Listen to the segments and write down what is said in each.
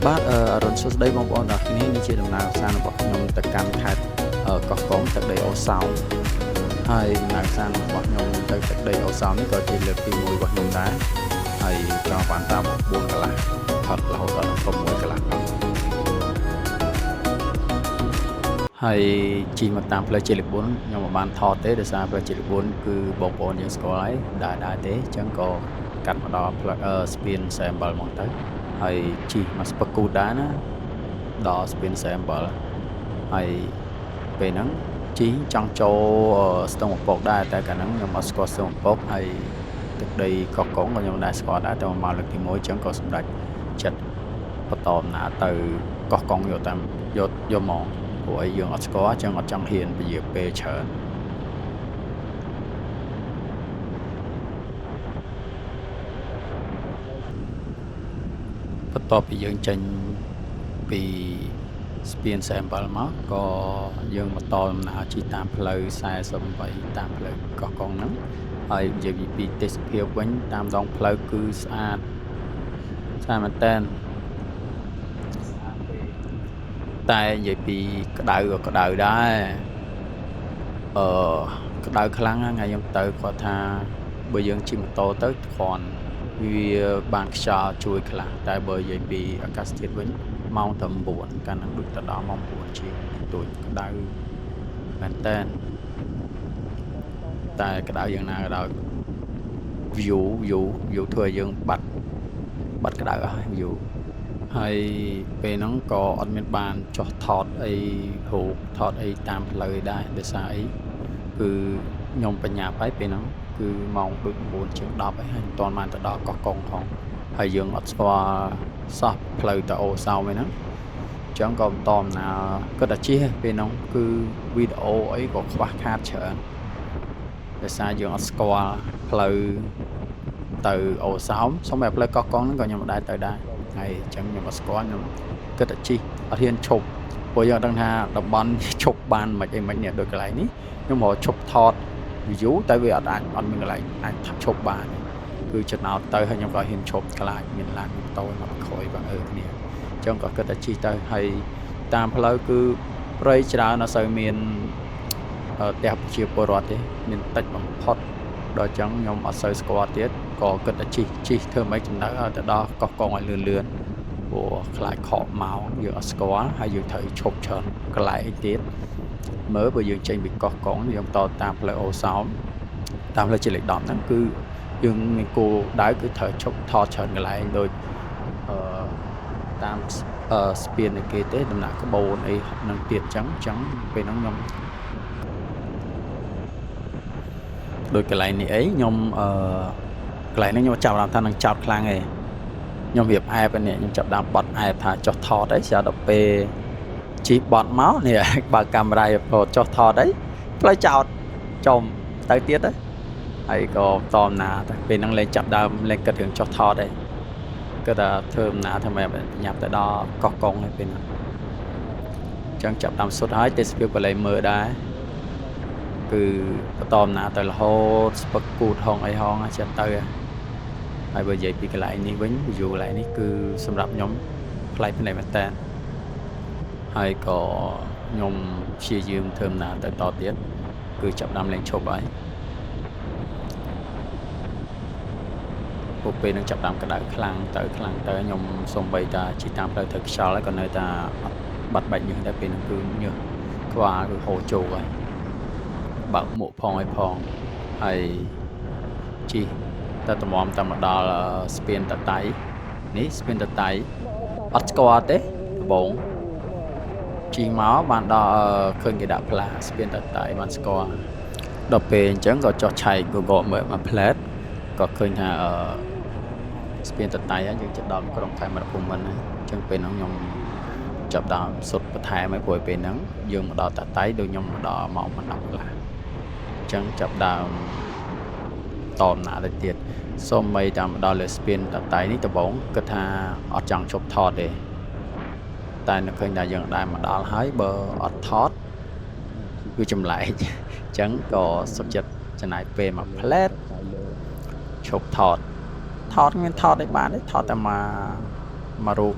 បាទអរុនសួស្តីបងប្អូនទាំងគ្នានេះជាដំណើរសាររបស់ខ្ញុំទៅកាន់ខេត្តកោះកុងទឹកដីអូសោមហើយដំណើរសាររបស់ខ្ញុំទៅទឹកដីអូសោមនេះក៏ជាលើកទី1របស់ខ្ញុំដែរហើយក៏បានតាម4កន្លះផឹករហូតដល់6កន្លះផឹកហើយជិះមកតាមផ្លូវជាលិប៊ុនខ្ញុំមិនបានថតទេដោយសារផ្លូវជាលិប៊ុនគឺបងប្អូនយើងស្គាល់ហើយដើរទេអញ្ចឹងក៏កាត់មកដល់ផ្លូវស្ពានសែមបលមកទៅហើយជិះមកស្ពឹកគូដែរណាដល់ស្ពានសែមបលហើយពេលហ្នឹងជិះចង់ចូលស្ទឹងបំពកដែរតែកាលហ្នឹងខ្ញុំអត់ស្គាល់ស្ទឹងបំពកហើយទឹកដីកោះកុងក៏ខ្ញុំមិនដែរស្គាល់ដែរតែមកលើកទី1អញ្ចឹងក៏សម្រេចចិត្តបន្តដំណើរទៅកោះកុងយកមកព្រោះអីយើងអត់ស្គាល់អញ្ចឹងអត់ចង់ហ៊ានពជាពេលច្រើនបន្ទាប់ពីយើងចេញពីស្ពានសែមបលមកក៏យើងបន្តដំណើរជិះតាមផ្លូវ48តាមផ្លូវកោះកុងហ្នឹងហើយនិយាយពីទេសភាពវិញតាមដងផ្លូវគឺស្អាតមែនតើតែនិយាយពីក្តៅក៏ក្តៅដែរក្តៅខ្លាំងណាស់ថ្ងៃខ្ញុំទៅគាត់ថាបើយើងជិះម៉ូតូទៅគ្រាន់វាបានខ្យល់ជួយខ្លះតែបើនិយាយពីអាកាសធាតុវិញម៉ោងតែ9កាលហ្នឹងដូចទៅដល់ម៉ោង9ជាងទួចក្តៅមែនតើតែក្តៅយ៉ាងណាក៏ដោយ view ធ្វើឲ្យយើងបាត់ក្តៅអស់ view ហើយពេលហ្នឹងក៏អត់មានបានចុះថតអីរូបថតអីតាមផ្លូវដែរដោយសារអីគឺខ្ញុំបញ្ញាប់ហើយពេលហ្នឹងគឺម៉ោងដូច9ជាង10ហើយមិនទាន់បានទៅដល់កោះកុងផងហើយយើងអត់ស្គាល់សោះផ្លូវទៅអូសោមហ្នឹងអញ្ចឹងក៏បន្តដំណើរគាត់តែជិះពេលហ្នឹងគឺវីដេអូអីក៏ខ្វះខាតច្រើនដោយសារយើងអត់ស្គាល់ផ្លូវទៅអូសោមសូម្បីផ្លូវកោះកុងហ្នឹងក៏ខ្ញុំមិនដែរទៅដែរហើយអញ្ចឹងខ្ញុំអត់ស្គាល់ខ្ញុំគិតតែជិះអត់ហ៊ានឈប់ព្រោះយើងអត់ដឹងថាតំបន់ឈប់បានមិនអីមិននេះដូចកន្លែងនេះខ្ញុំមកឈប់ថត view តែវាអត់មានកន្លែងអាចឈប់បានគឺចំណោតទៅហើយខ្ញុំក៏ហ៊ានឈប់ខ្លាចមានឡានម៉ូតូមកក្រោយបងគ្នាអញ្ចឹងក៏គិតតែជិះទៅហើយតាមផ្លូវគឺព្រៃច្រើនអត់សូវមានផ្ទះប្រជាពលរដ្ឋទេមានតិចបំផុតដល់អញ្ចឹងខ្ញុំអត់សូវស្គាល់ទៀតក៏គិតតែជិះធ្វើម៉េចចំណៅឲ្យទៅដល់កោះកុងឲ្យលឿនព្រោះខ្លាចខកម៉ោងយើងអត់ស្គាល់ហើយយើងត្រូវឈប់ច្រើនកន្លែងទៀតមើលបើយើងចេញពីកោះកុងយើងតតាមផ្លូវអូសោមតាមផ្លូវជាលេខ10ហ្នឹងគឺយើងមានគោលដៅគឺត្រូវឈប់ថតច្រើនកន្លែងដូចតាមស្ពាននៃគេទេដំណាក់ក្បូនអីនឹងទៀតអញ្ចឹងពេលហ្នឹងខ្ញុំដូចកន្លែងនេះអីខ្ញុំកន្លែងនេះខ្ញុំចាប់អារម្មណ៍ថានឹងចោតខ្លាំងឯងខ្ញុំរៀបអែបនេះខ្ញុំចាប់ដើមបត់អែបថាចុះថតអីស្រាប់ដល់ពេលជីបត់មកនេះបើកាមេរ៉ាចុះថតអីផ្លូវចោតចំទៅទៀតទៅហើយក៏តដំណើរទៅពេលហ្នឹងលេងចាប់ដើមលេងគិតរឿងចុះថតអីគាត់ថាធ្វើដំណើរធ្វើម៉េចញ៉ាំទៅដល់កោះកុងហើយពេលហ្នឹងអញ្ចឹងចាប់ដើមសុទ្ធហើយទេសភាពក៏លេងមើលដែរគឺបន្តដំណើរទៅរហូតស្ពឹកគូតហងអីហងចិត្តទៅហើយបើនិយាយពីកន្លែងនេះវិញ view កន្លែងនេះគឺសម្រាប់ខ្ញុំប្លែកភ្នែកមែនតើហើយក៏ខ្ញុំព្យាយាមធ្វើដំណើរទៅតទៀតគឺចាប់ដើមលេងឈប់ហើយពេលនឹងចាប់ដើមក្តៅខ្លាំងទៅខ្ញុំសំបីតាជិះតាមផ្លូវទៅខ្យល់ហើយក៏នៅតែបាត់បែកញើសដែរពេលហ្នឹងគឺញើសក្បាលគឺហូរចូលហើយបើកមួកផងហើយជិះទៅតម្រាំតាមមកដល់ស្ពានតតៃនេះស្ពានតតៃអត់ស្គាល់ទេដំបងជិះមកបានដល់ឃើញគេដាក់ផ្លាស្ពានតតៃបានស្គាល់ដល់ពេលអញ្ចឹងក៏ចុះឆែក Google មើលមកផ្លែតក៏ឃើញថាស្ពានតតៃយើងជិតដល់ក្រុងខេមរភូមិន្ទអញ្ចឹងពេលហ្នឹងខ្ញុំចាប់ដើមសុទ្ធបន្ថែមឲ្យព្រោះពេលហ្នឹងយើងមកដល់តតៃដូចខ្ញុំមកដល់ម៉ោង10កន្លះអញ្ចឹងចាប់ដើមតដំណើរទៅទៀតសូម្បីតាមដល់លើស្ពានតតៃនេះដំបងគិតថាអត់ចង់ជប់ថតទេតែនឹកឃើញថាយើងដែរមកដល់ហើយបើអត់ថតគឺចម្លែកអញ្ចឹងក៏សុខចិត្តចំណាយពេលមកផ្លែតឈប់ថតមានថតឲ្យបានទេថតតែមករូប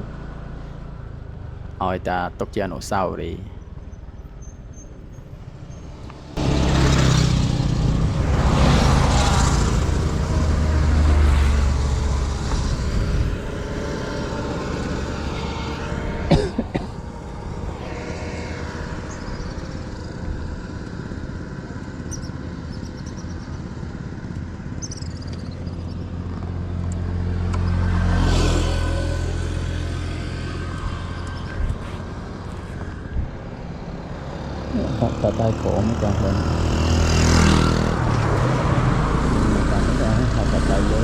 ឲ្យតាទុកជាអនុស្សាវរីយ៍តែតែក្រមចាស់ហ្នឹងតែតែថាតែតែលើ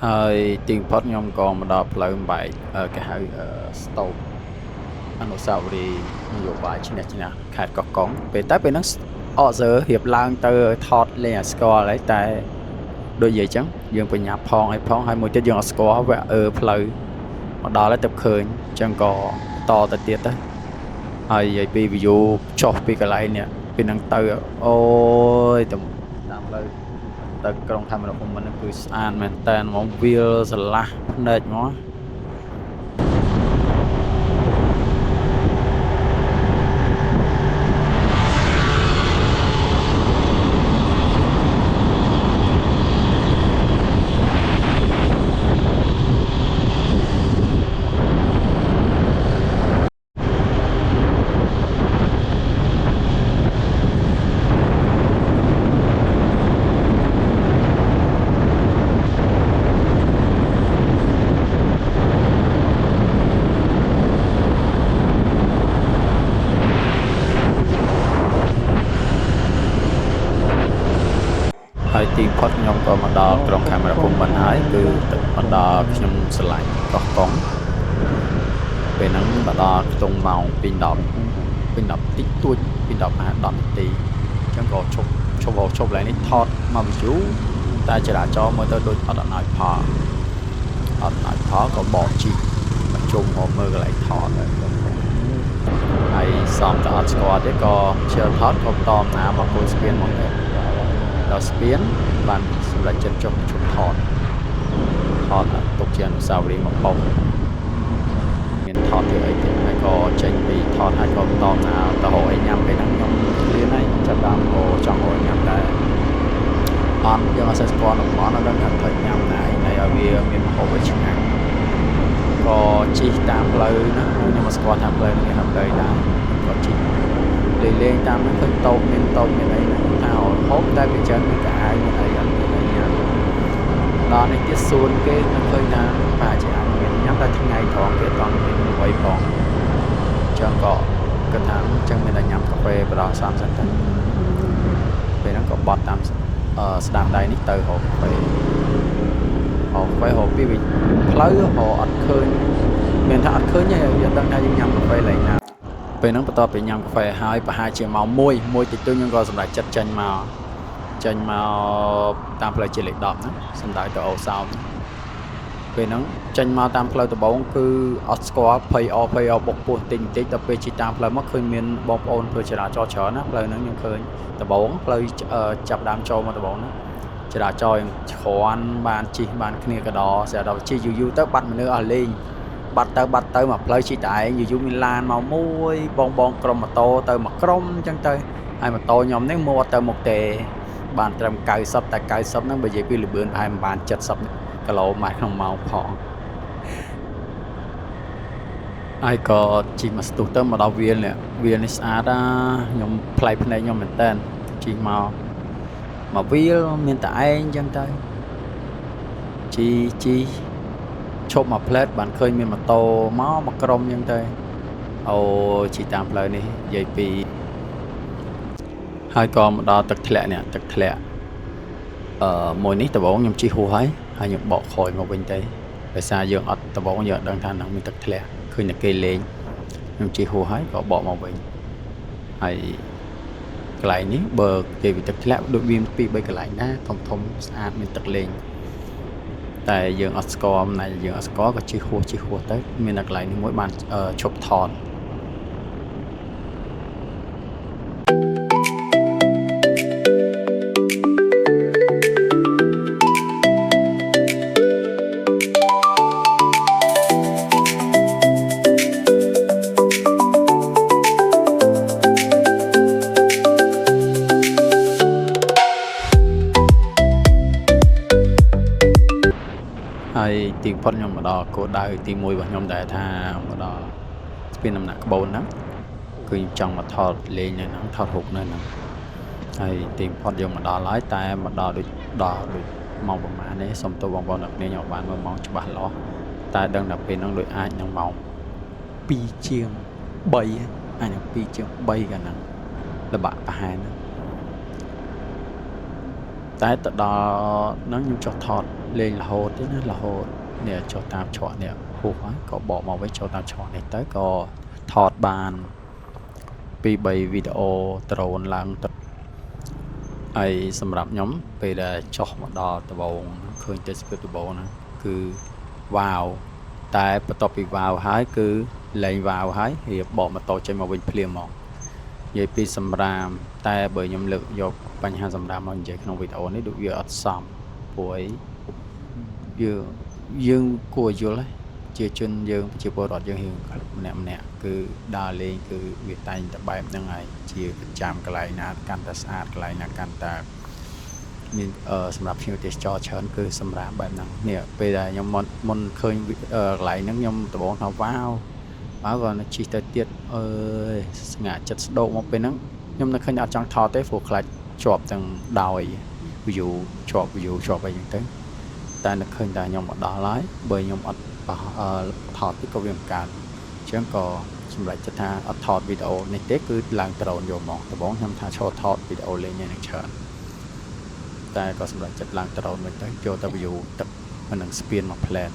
ហើយទីបំផុតខ្ញុំក៏មកដល់ផ្លូវបែកគេហៅស្តូបអនុស្សាវរីយ៍នយោបាយឈ្នះខេត្តកោះកុងពេលហ្នឹងអកសើរៀបឡើងទៅថតលេងឲ្យស្គាល់ហើយតែដូចនិយាយចឹងយើងបញ្ញាប់ផងហើយមួយទៀតយើងអត់ស្គាល់វាផ្លូវមកដល់ហើយទៅឃើញចឹងក៏តទៅទៀតទៅហើយនិយាយពី view ចុះពីកន្លែងនេះពីហ្នឹងទៅអូយតាមផ្លូវទៅក្រុងខេមរភូមិន្ទហ្នឹងគឺស្អាតមែនតើហ្មងវាលស្រឡះភ្នែកហ្មងហើយទីបំផុតខ្ញុំក៏មកដល់ក្រុងខេមរភូមិន្ទហើយគឺទឹកមកដល់ខ្ញុំស្រឡាញ់កោះកុងពេលហ្នឹងមកដល់ខ្ទង់ម៉ោង2:10តិចតួច2:10 នាទីអញ្ចឹងក៏ឈប់ឡើងនេះថតមក view តែចរាចរណ៍មើលទៅដូចអត់អំណោយផលក៏បកជីកមកជុំមកមើលកន្លែងថតហើយសំតែអត់ស្គាល់ទេក៏ជឿថតក៏តមណាមកគោលស្ពានមកដែរដល់ស្ពានបានសម្រាប់ចិត្តចុះឈប់ថតទុកជាអនុស្សាវរីយ៍មកប៉ុស្តិ៍មានថតទៀតអីទៀតហើយក៏ចេញពីថតហើយក៏បន្តណាទៅហៅអីញ៉ាំពេលហ្នឹងខ្ញុំលៀនហើយចាប់ដើមចង់ហៅញ៉ាំដែរអត់យើងអត់ស្គាល់នំអត់ដឹងថាត្រូវញ៉ាំណាឲ្យវាមានម្ហូបឆ្ងាញ់ក៏ជិះតាមផ្លូវណាខ្ញុំមិនស្គាល់ថាផ្លូវនេះហៅផ្លូវណាក៏ជិះលេងតាមហ្នឹងឃើញតូបមានអីហ្នឹងថាហូបតែពីច្រើនមានកាយមានអីអត់មានអីញ៉ាំដល់នេះទៀតសួនគេនឹកឃើញថាប្រហែលជាអាចមានញ៉ាំតែថ្ងៃត្រង់គេអត់មានអ្វីផងចឹងក៏គិតថាចឹងមានតែញ៉ាំកាហ្វេបដោះ30សិនទៅពេលហ្នឹងក៏បត់តាមស្ដាំដៃនេះទៅហូបកាហ្វេហូបពីផ្លូវហូបអត់ឃើញមានថាអត់ឃើញទេយើងដឹងថាយើងញ៉ាំកាហ្វេឡើយណាពេលហ្នឹងបន្ទាប់ពីញ៉ាំកាហ្វេហើយប្រហែលជាម៉ោង1តិចតួចខ្ញុំក៏សម្រេចចិត្តចេញមកតាមផ្លូវជាលេខ10ហ្នឹងសំដៅទៅអូសោមពេលហ្នឹងចេញមកតាមផ្លូវដំបងគឺអត់ស្គាល់ភ័យបុកពោះតិចដល់ពេលជិះតាមផ្លូវមកឃើញមានបងប្អូនធ្វើចរាចរណ៍ច្រើនណាផ្លូវហ្នឹងខ្ញុំឃើញដំបងផ្លូវចាប់ដើមចូលមកដំបងហ្នឹងចរាចរណ៍ច្រានបានជិះបានគ្នាកដោស្រាប់ដល់ជិះយូរទៅបាត់មនុស្សអស់លេងបាត់ទៅមកផ្លូវជិះតែឯងយូរមានឡានមកមួយបងក្រុមម៉ូតូទៅមកក្រុមអញ្ចឹងទៅហើយម៉ូតូខ្ញុំនេះមកទៅមុខទេបានត្រឹម90តែ90ហ្នឹងបើនិយាយពីលឿនប្រហែលមិនបាន70គីឡូម៉ែត្រក្នុងម៉ោងផងហើយក៏ជិះមកស្ទុះទៅមកដល់វាលនេះស្អាតខ្ញុំប្លែកភ្នែកខ្ញុំមែនតើជិះមកវាលមានតែឯងអញ្ចឹងទៅ ជីឈប់មកផ្លែតបានឃើញមានម៉ូតូមកក្រុមអញ្ចឹងទៅអូជីតាមផ្លូវនេះនិយាយពីហើយក៏មកដល់ទឹកធ្លាក់នេះទឹកធ្លាក់មួយនេះដំបងខ្ញុំជិះហួសហើយខ្ញុំបកក្រោយមកវិញទៅដោយសារយើងអត់ដំបងយើងអត់ដឹងថានឹងមានទឹកធ្លាក់ឃើញតែគេលេងខ្ញុំជិះហួសហើយក៏បកមកវិញហើយកន្លែងនេះបើគេវិទឹកធ្លាក់ដូចវាពី3កន្លែងណាធំស្អាតមានទឹកលេងតែយើងអត់ស្គាល់ណាយើងអត់ស្គាល់ក៏ជិះហួសទៅមានកន្លែងនេះមួយបានឈប់ថតហើយទីបំផុតខ្ញុំមកដល់គោលដៅទី1របស់ខ្ញុំដែលថាមកដល់ស្ពានដំណាក់ក្បូនហ្នឹងគឺខ្ញុំចង់មកថតលេងនៅហ្នឹងថតរូបនៅហ្នឹងហើយទីបំផុតយើងមកដល់ហើយតែមកដល់ដូចម៉ោងប្រហែលនេះសូមទោសបងប្អូនអ្នកគ្នាខ្ញុំបានមើលម៉ោងច្បាស់លាស់តែដឹងថាពេលហ្នឹងដូចអាចនឹងម៉ោង2ជាង3អាចនឹង2ជាង3កាលហ្នឹងលបាក់ប្រហែលហ្នឹងតែទៅដល់ហ្នឹងខ្ញុំចុះថតលេងរហូតទេណារហូតនេះចុះតាមច្រកនេះហួសហើយក៏បកមកវិញចូលតាមច្រកនេះទៅក៏ថតបាន2-3វីដេអូដ្រូនឡើងទៅហើយសម្រាប់ខ្ញុំពេលដែលចុះមកដល់ដំបងឃើញទេសភាពដំបងហ្នឹងគឺវ៉ាវតែបន្ទាប់ពីវ៉ាវហើយគឺលែងវ៉ាវហើយរៀបបកម៉ូតូចេញមកវិញភ្លាមហ្មងនិយាយពីសម្រាមតែបើខ្ញុំលើកយកបញ្ហាសម្រាមមកនិយាយក្នុងវីដេអូនេះដូចវាអត់សមព្រោះយើងគួរយល់ជាជនយើងប្រជាពលរដ្ឋយើងម្នាក់គឺដើរលេងគឺវាតែងតែបែបហ្នឹងហើយជាប្រចាំកន្លែងណាកាន់តែស្អាតកន្លែងណាកាន់តែមានសម្រាប់ភ្ញៀវទេសចរច្រើនគឺសម្រាប់បែបហ្នឹងនេះពេលដែលខ្ញុំមុនឃើញកន្លែងហ្នឹងខ្ញុំដំបងថាវ៉ាវគាត់ជិះទៅទៀតអើយស្ងាត់ចិត្តស្ដោកមកពេលហ្នឹងខ្ញុំនៅឃើញអត់ចង់ថតទេព្រោះខ្លាចជាប់ទាំងដោយ view ជាប់អីចឹងទៅតែនឹកឃើញតែខ្ញុំមកដល់ហើយបើខ្ញុំអត់ថតទីក៏វាមិនកើតអញ្ចឹងក៏សម្រាប់ចិត្តថាអត់ថតវីដេអូនេះទេគឺឡើងដ្រូនយកមកដំបងខ្ញុំថាឈរថតវីដេអូលេងនេះនឹងច្រើនតែក៏សម្រាប់ចិត្តឡើងដ្រូនវិញទៅចូលទៅ view ទឹកមិននឹងស្ពានមកផ្លែត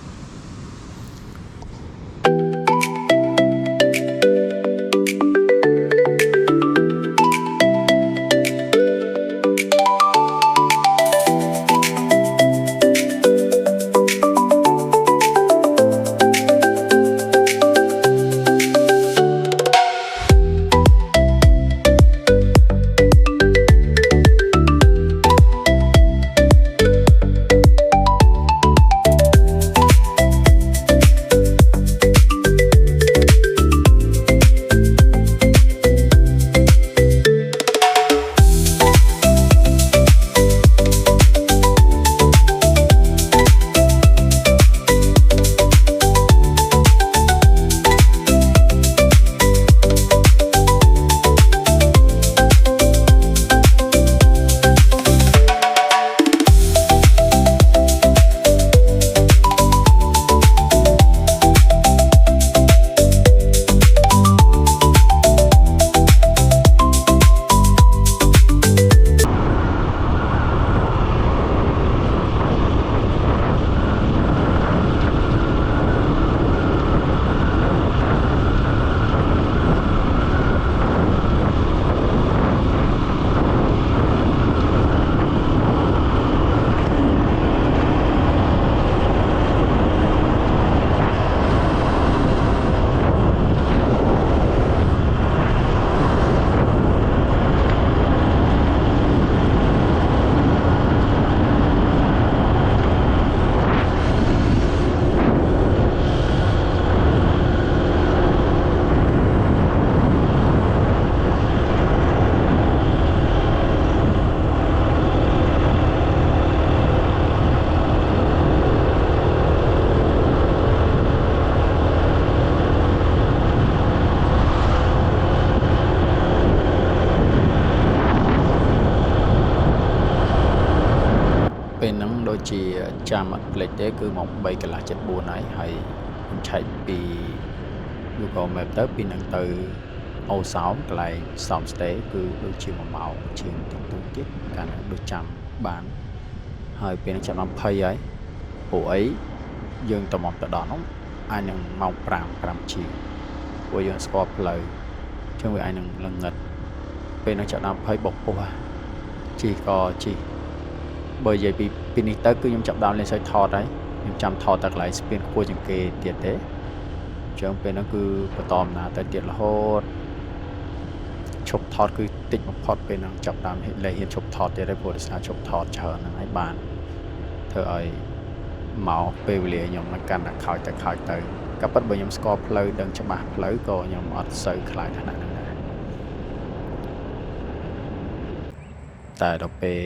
ចាំអត់ភ្លេចទេគឺម៉ោង3កន្លះជិត4ហើយខ្ញុំឆែកពី Google Map ទៅពីនឹងទៅអូសោមកន្លែងសំស្តេគឺដូចជា1ម៉ោងជាងតិចតួចទៀតកាលណាដូចចាំបានហើយពេលនឹងចាំដល់20ហើយពួកអីយើងទៅមកទៅដល់នោះអាចនឹងម៉ោង5ជាងពួកយើងស្គាល់ផ្លូវចឹងវាអាចនឹងលងឹតពេលនឹងចាប់ដល់20បុកពោះជីក៏ជីបើនិយាយពីនេះទៅគឺខ្ញុំចាប់ដើមលេងសើចថតហើយខ្ញុំចាំថតតែកន្លែងស្ពានខ្ពស់ជាងគេទៀតទេចឹងពេលហ្នឹងគឺបន្តដំណើរទៅទៀតរហូតឈប់ថតគឺតិចបំផុតពេលហ្នឹងចាប់ដើមលេងហ៊ានឈប់ថតទៀតហើយព្រោះដោយសារឈប់ថតច្រើនហ្នឹងហើយបានធ្វើឲ្យមកពេលវេលាខ្ញុំនឹងកាន់តែខោចទៅក៏ប៉ុន្តែបើខ្ញុំស្គាល់ផ្លូវដឹងច្បាស់ផ្លូវក៏ខ្ញុំអត់សូវខ្លាចថ្នាក់ហ្នឹងដែរតែដល់ពេល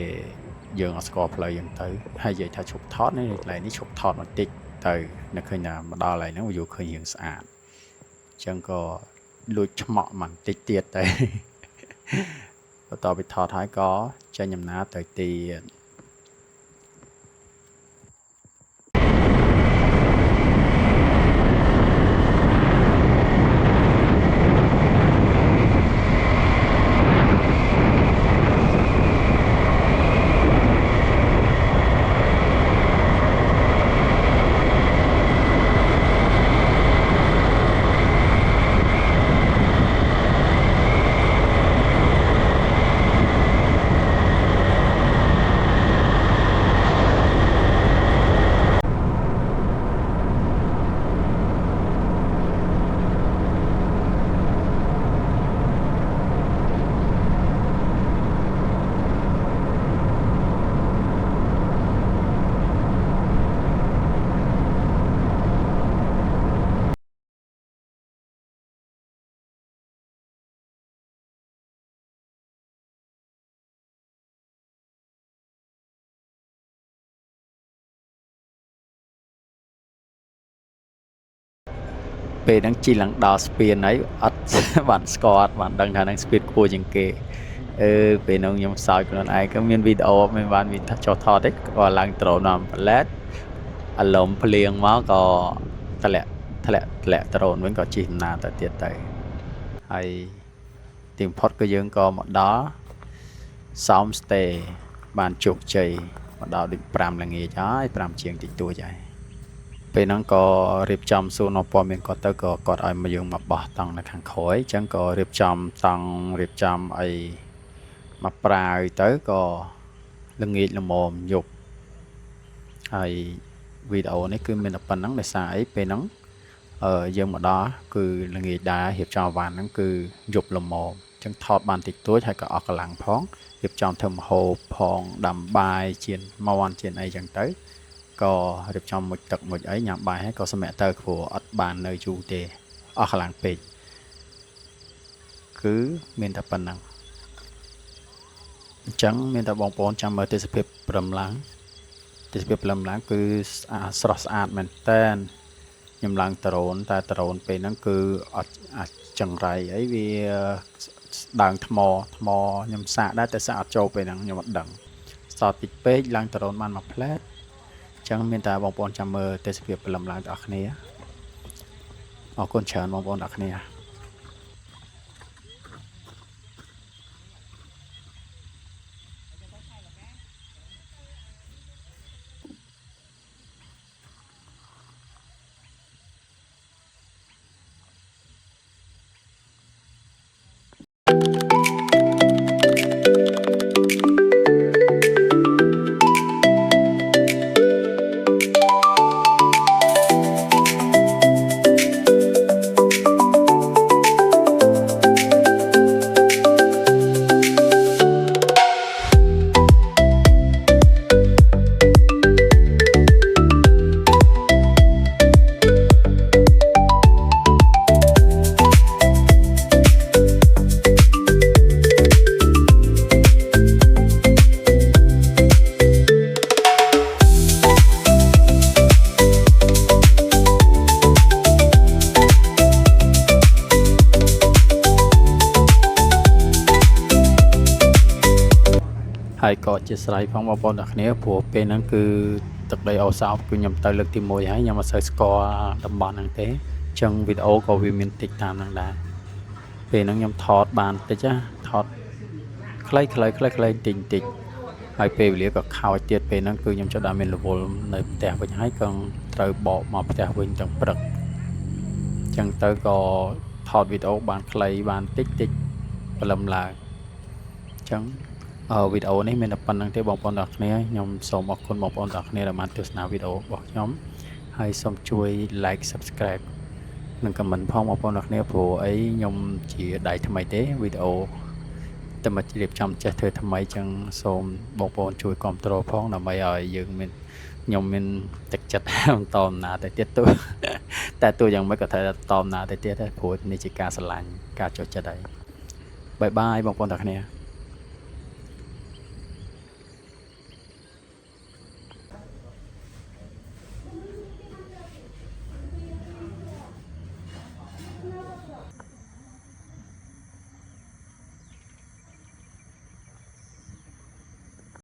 យើងអត់ស្គាល់ផ្លូវយើងទៅហើយនិយាយថាឈប់ថតនេះកន្លែងនេះឈប់ថតបន្តិចទៅនឹកឃើញថាមកដល់កន្លែងហ្នឹងវាឃើញរឿងស្អាតអញ្ចឹងក៏លួចឆ្មក់បន្តិចទៀតទៅបន្តពីថតហើយក៏ចេញដំណើរទៅទៀតពេលហ្នឹងជីឡើងដល់ស្ពានហើយអត់បានស្គាល់អត់បានដឹងថានឹងស្ពានខ្ពស់ជាងគេពេលហ្នឹងខ្ញុំសើចខ្លួនឯងក៏មានវីដេអូមិនបានវាចុះថតទេក៏ឡើងដ្រូនមកប្លែតអាឡុំភ្លៀងមកក៏ធ្លាក់ដ្រូនវិញក៏ជិះដំណើរទៅទៀតទៅហើយទីបំផុតក៏យើងក៏មកដល់សោមស្តេបានជោគជ័យមកដល់ដូច5ល្ងាចហើយ5ជាងតិចតួចហើយពេលហ្នឹងក៏រៀបចំសួរនៅព័ត៌មានគាត់ទៅក៏គាត់ឲ្យមកយើងមកបោះតង់នៅខាងក្រោយអញ្ចឹងក៏រៀបចំតង់រៀបចំអីមកប្រាវទៅក៏ល្ងាចល្មមយប់ហើយវីដេអូនេះគឺមានតែប៉ុណ្្នឹងដោយសារអីពេលហ្នឹងយើងមកដល់គឺល្ងាចដែររៀបចំអវ៉ាន់ហ្នឹងគឺយប់ល្មមអញ្ចឹងថតបានតិចតួចហើយក៏អស់កម្លាំងផងរៀបចំធ្វើម្ហូបផងដាំបាយជៀនមាន់ជៀនអីចឹងទៅក៏រៀបចំមុជទឹកមុជអីញ៉ាំបាយហើយក៏សម្រាប់ទៅព្រោះអត់បាននៅយូរទេអស់កម្លាំងពេកគឺមានតែប៉ុណ្ណឹងអញ្ចឹងមានតែបងប្អូនចាំមើលទេសភាពព្រលឹមឡើងគឺស្រស់ស្អាតមែនតើខ្ញុំឡើងដ្រូនតែដ្រូនពេលហ្នឹងគឺអត់អាចចង្រៃអីវាដើមថ្មខ្ញុំសាកដែរតែសាកអត់ចូលពេលហ្នឹងខ្ញុំអត់ដឹងសតតិចពេកឡើងដ្រូនបានមួយផ្លែតចឹងមានតែបងប្អូនចាំមើលទេសភាពព្រលឹមឡើងទាំងអស់គ្នាអរគុណច្រើនបងប្អូនទាំងអស់គ្នាហើយក៏ជាស្រ័យផងបងប្អូនទាំងគ្នាព្រោះពេលហ្នឹងគឺ ទឹកដីអូសោបគឺខ្ញុំទៅលើកទី1ហើយខ្ញុំអត់សូវស្គាល់តំបន់ហ្នឹងទេអញ្ចឹងវីដេអូក៏វាមានតិចតាមហ្នឹងដែរពេលហ្នឹងខ្ញុំថតបានតិចថតខ្លីៗតិចហើយពេលវេលាក៏ខោចទៀតពេលហ្នឹងគឺខ្ញុំចាប់បានមានរវល់នៅផ្ទះវិញហើយក៏ត្រូវបកមកផ្ទះវិញទាំងព្រឹកអញ្ចឹងទៅក៏ថតវីដេអូបានខ្លីបានតិចព្រលឹមឡើងអញ្ចឹងវីដេអូនេះមានតែប៉ុណ្្នឹងទេបងប្អូនទាំងគ្នាខ្ញុំសូមអរគុណបងប្អូនទាំងគ្នាដែលបានទស្សនាវីដេអូរបស់ខ្ញុំហើយសូមជួយ like subscribe និង comment ផងបងប្អូនទាំងគ្នាព្រោះអីខ្ញុំជាដៃថ្មីទេវីដេអូតែមករៀបចំចេះធ្វើថ្មីចឹងសូមបងប្អូនជួយគាំទ្រផងដើម្បីឲ្យយើងមានខ្ញុំមានទឹកចិត្តបន្តដំណើរទៅទៀតតែទោះយ៉ាងម៉េចក៏ត្រូវតដំណើរទៅទៀតដែរព្រោះនេះជាការស្រឡាញ់ការចូលចិត្តហើយបាយបាយបងប្អូនទាំងគ្នា